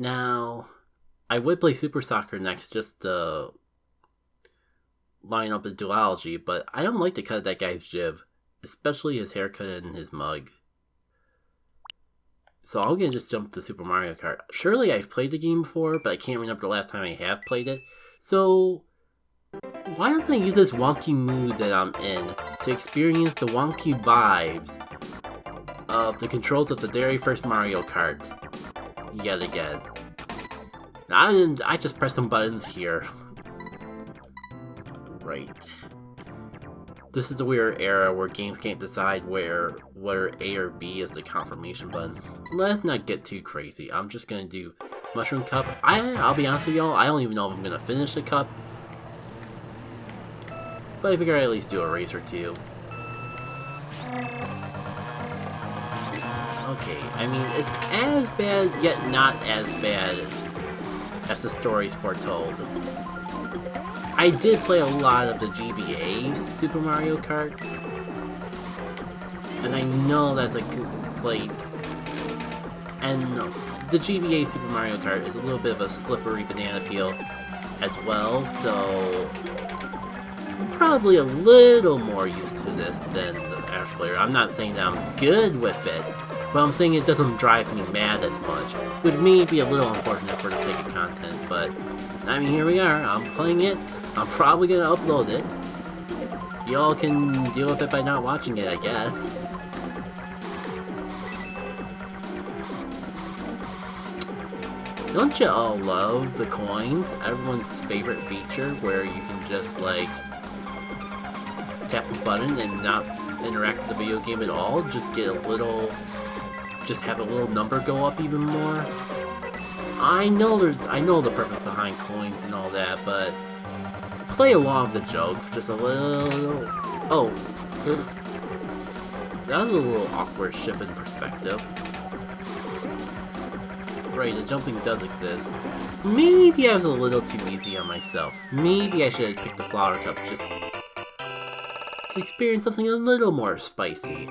Now, I would play Super Soccer next just to line up the duology, but I don't like the cut of that guy's jib, especially his haircut and his mug. So I'm gonna just jump to Super Mario Kart. Surely I've played the game before, but I can't remember the last time I have played it. So why don't I use this wonky mood that I'm in to experience the wonky vibes of the controls of the very first Mario Kart yet again. I just press some buttons here. Right. This is the weird era where games can't decide whether A or B is the confirmation button. Let's not get too crazy. I'm just gonna do Mushroom Cup. I'll be honest with y'all, I don't even know if I'm gonna finish the cup. But I figure I'd at least do a race or two. Okay, I mean, it's as bad, yet not as bad as the stories foretold. I did play a lot of the GBA Super Mario Kart, and I know that's a complaint. And no, the GBA Super Mario Kart is a little bit of a slippery banana peel as well, so I'm probably a little more used to this than the average player. I'm not saying that I'm good with it, but I'm saying it doesn't drive me mad as much, which may be a little unfortunate for the sake of content, but I mean, here we are, I'm playing it, I'm probably gonna upload it. Y'all can deal with it by not watching it, I guess. Don't you all love the coins? Everyone's favorite feature where you can just, like, tap a button and not interact with the video game at all, just get a little, just have a little number go up even more. I know the purpose behind coins and all that, but play along with the joke, just a little. Oh, that was a little awkward shift in perspective. Right, the jumping does exist. Maybe I was a little too easy on myself. Maybe I should have picked the flower cup just to experience something a little more spicy.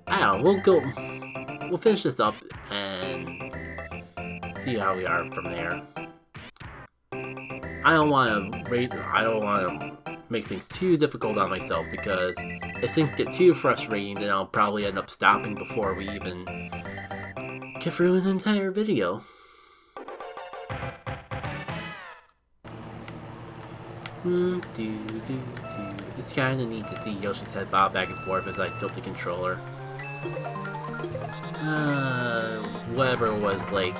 I don't know, we'll finish this up and see how we are from there. I don't want to make things too difficult on myself, because if things get too frustrating, then I'll probably end up stopping before we even get through an entire video. It's kinda neat to see Yoshi's head bob back and forth as I tilt the controller. Whatever it was, like,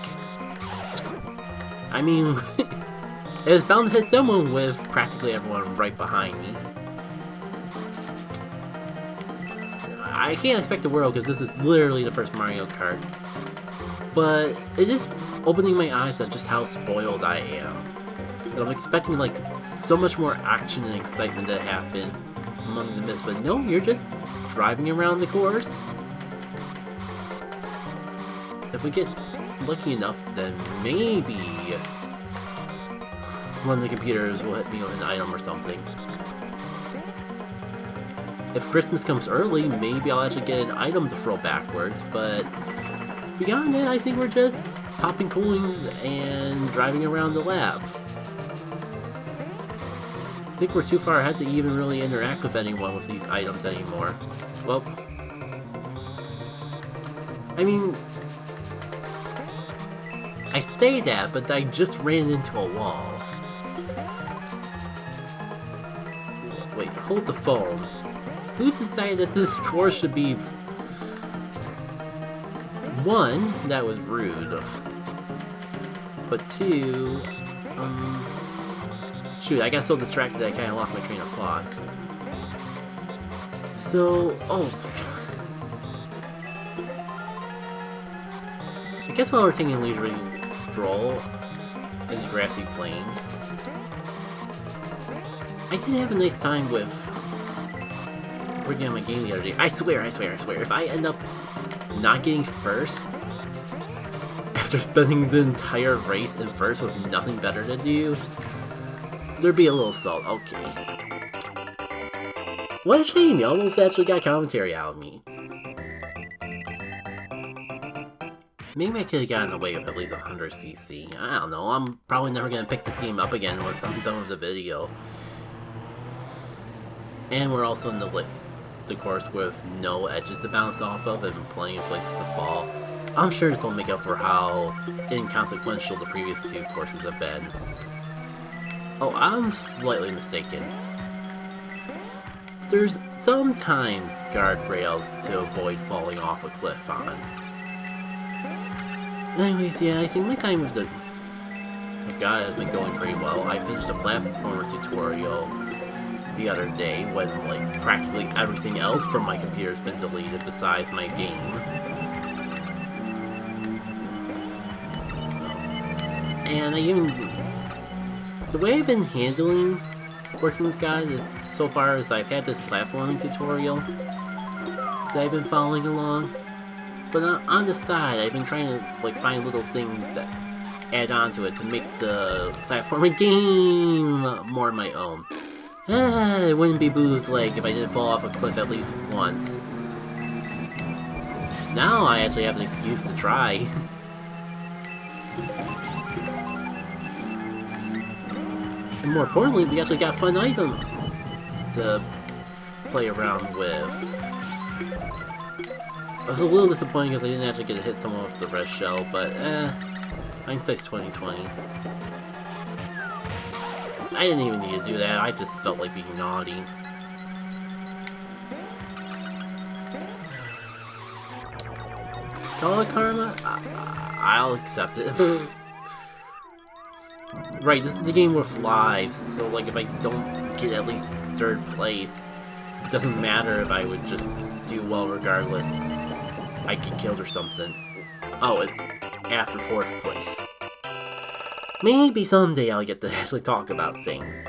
I mean, it was bound to hit someone with practically everyone right behind me. I can't expect the world because this is literally the first Mario Kart. But it is opening my eyes at just how spoiled I am. And I'm expecting, like, so much more action and excitement to happen among the midst, but no, you're just driving around the course. If we get lucky enough, then maybe one of the computers will hit me with an item or something. If Christmas comes early, maybe I'll actually get an item to throw backwards, but beyond that, I think we're just popping coins and driving around the lab. I think we're too far ahead to even really interact with anyone with these items anymore. Well, I mean, I say that, but I just ran into a wall. Wait, hold the phone. Who decided that this score should be... One, that was rude. But two, shoot, I got so distracted that I kind of lost my train of thought. So, I guess while we're taking a leisurely stroll in the grassy plains, I did have a nice time with working on my game the other day. I swear, if I end up not getting first after spending the entire race in first with nothing better to do, there'd be a little salt. Okay. What a shame, you almost actually got commentary out of me. Maybe I could have gotten away with at least 100cc. I don't know, I'm probably never gonna pick this game up again once I'm done with the video. And we're also in the course with no edges to bounce off of and plenty of places to fall. I'm sure this will make up for how inconsequential the previous two courses have been. Oh, I'm slightly mistaken. There's sometimes guardrails to avoid falling off a cliff on. Anyways, yeah, I think my time with God has been going pretty well. I finished a platformer tutorial the other day when, like, practically everything else from my computer has been deleted besides my game. And the way I've been handling working with God is, so far as I've had this platforming tutorial that I've been following along, but on the side I've been trying to, like, find little things that add on to it to make the platforming game more my own. It wouldn't be Boo's leg if I didn't fall off a cliff at least once. Now I actually have an excuse to try. And more importantly, we actually got fun items to play around with. I was a little disappointed because I didn't actually get to hit someone with the red shell, but hindsight's 20/20. I didn't even need to do that, I just felt like being naughty. Call it karma? I'll accept it. Right, this is a game with lives, so like if I don't get at least 3rd place, it doesn't matter if I would just do well regardless. I get killed or something. Oh, it's after 4th place. Maybe someday I'll get to actually talk about things.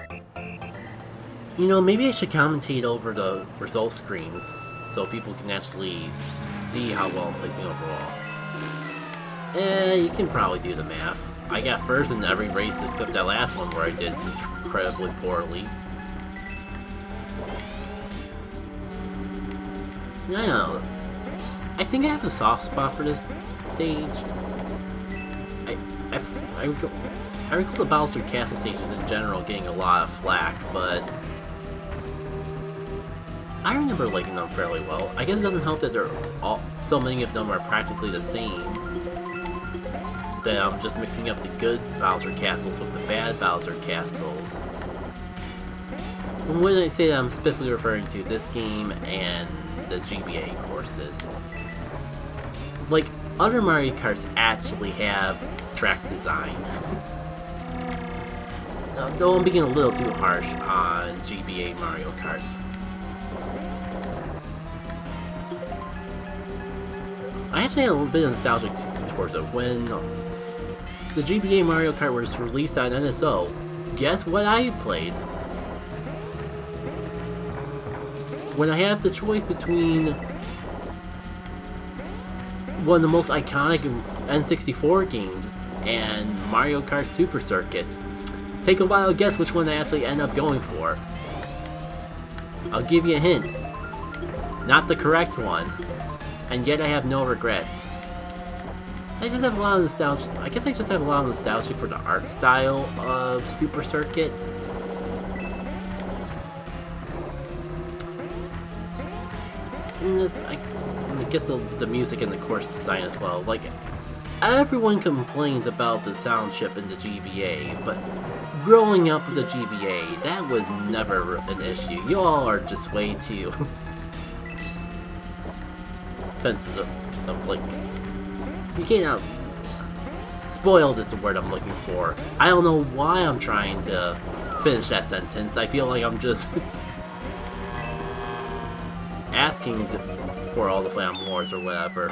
You know, maybe I should commentate over the result screens so people can actually see how well I'm placing overall. You can probably do the math. I got 1st in every race except that last one where I did incredibly poorly. I don't know. I think I have a soft spot for this stage. I recall the Bowser Castle stages in general getting a lot of flack, but I remember liking them fairly well. I guess it doesn't help that so many of them are practically the same. That I'm just mixing up the good Bowser Castles with the bad Bowser Castles. And when I say that, I'm specifically referring to this game and the GBA courses. Like, other Mario Karts actually have track design. Though I'm being a little too harsh on GBA Mario Kart. I actually had a little bit of nostalgia towards it. When the GBA Mario Kart was released on NSO, guess what I played? When I have the choice between one of the most iconic N64 games and Mario Kart Super Circuit, take a wild guess which one I actually end up going for. I'll give you a hint. Not the correct one. And yet I have no regrets. I just have a lot of nostalgia. I guess I just have a lot of nostalgia for the art style of Super Circuit. And I guess the music and the course design as well. Like, everyone complains about the sound chip in the GBA, but growing up with the GBA, that was never an issue. You all are just way too sensitive. Like, you can't spoiled is the word I'm looking for. I don't know why I'm trying to finish that sentence. I feel like I'm just asking for all the Flam Wars or whatever.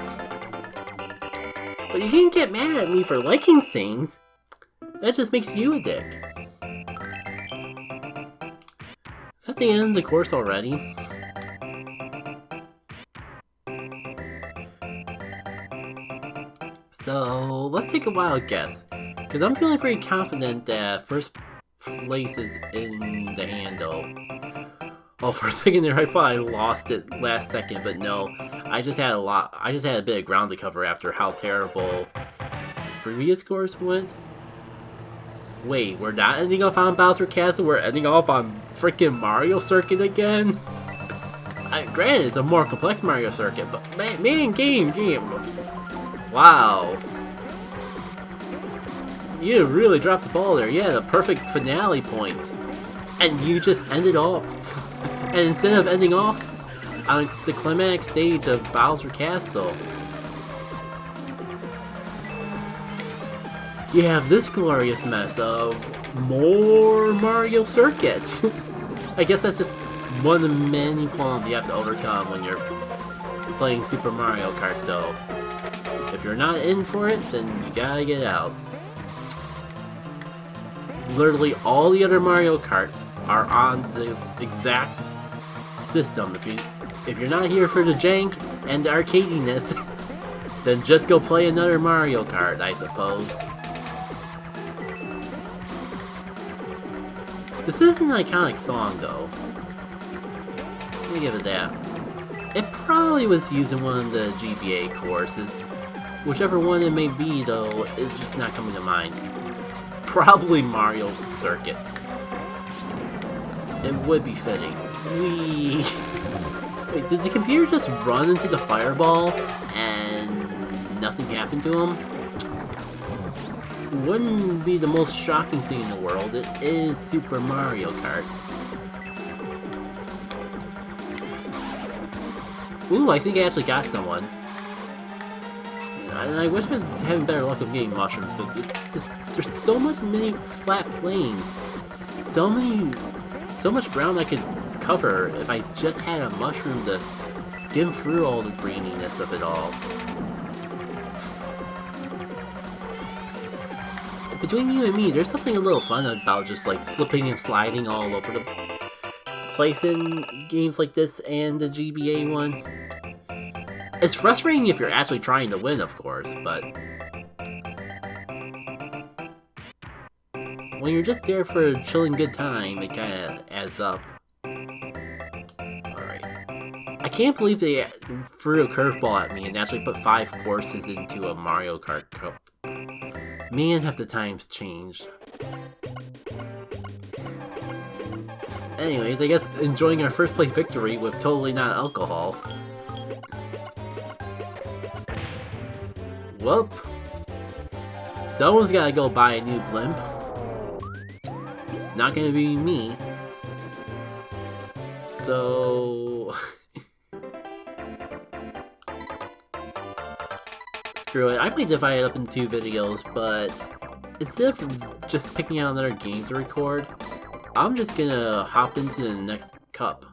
But you can't get mad at me for liking things. That just makes you a dick. Is that the end of the course already? So, let's take a wild guess. Because I'm feeling pretty confident that first place is in the handle. Oh, for a second there, I thought I lost it last second, but no. I just had a bit of ground to cover after how terrible previous scores went. Wait, we're not ending off on Bowser Castle, we're ending off on freaking Mario Circuit again? Granted, it's a more complex Mario Circuit, but man, game. Wow. You really dropped the ball there. Yeah, the perfect finale point. And you just ended off. And instead of ending off on the climax stage of Bowser Castle, you have this glorious mess of more Mario Circuit. I guess that's just one of the many qualities you have to overcome when you're playing Super Mario Kart, though. If you're not in for it, then you gotta get out. Literally all the other Mario Karts are on the exact system. If you're not here for the jank and the arcadiness, then just go play another Mario Kart, I suppose. This is an iconic song, though. Let me give it that. It probably was used in one of the GBA courses. Whichever one it may be, though, is just not coming to mind. Probably Mario Circuit. It would be fitting. Wait, did the computer just run into the fireball and nothing happened to him? Wouldn't be the most shocking thing in the world. It is Super Mario Kart. Ooh, I think I actually got someone. And I wish I was having better luck with getting mushrooms, because there's so much many flat plains. So much ground I could cover if I just had a mushroom to skim through all the greeniness of it all. Between you and me, there's something a little fun about just like slipping and sliding all over the place in games like this and the GBA one. It's frustrating if you're actually trying to win, of course, but when you're just there for a chilling good time, it kinda adds up. Alright. I can't believe they threw a curveball at me and actually put 5 courses into a Mario Kart Cup. Man, have the times changed. Anyways, I guess enjoying our first place victory with totally not alcohol. Whoop. Someone's gotta go buy a new blimp. It's not gonna be me. So... Screw it. I might divide it up into 2 videos, but instead of just picking out another game to record, I'm just gonna hop into the next cup.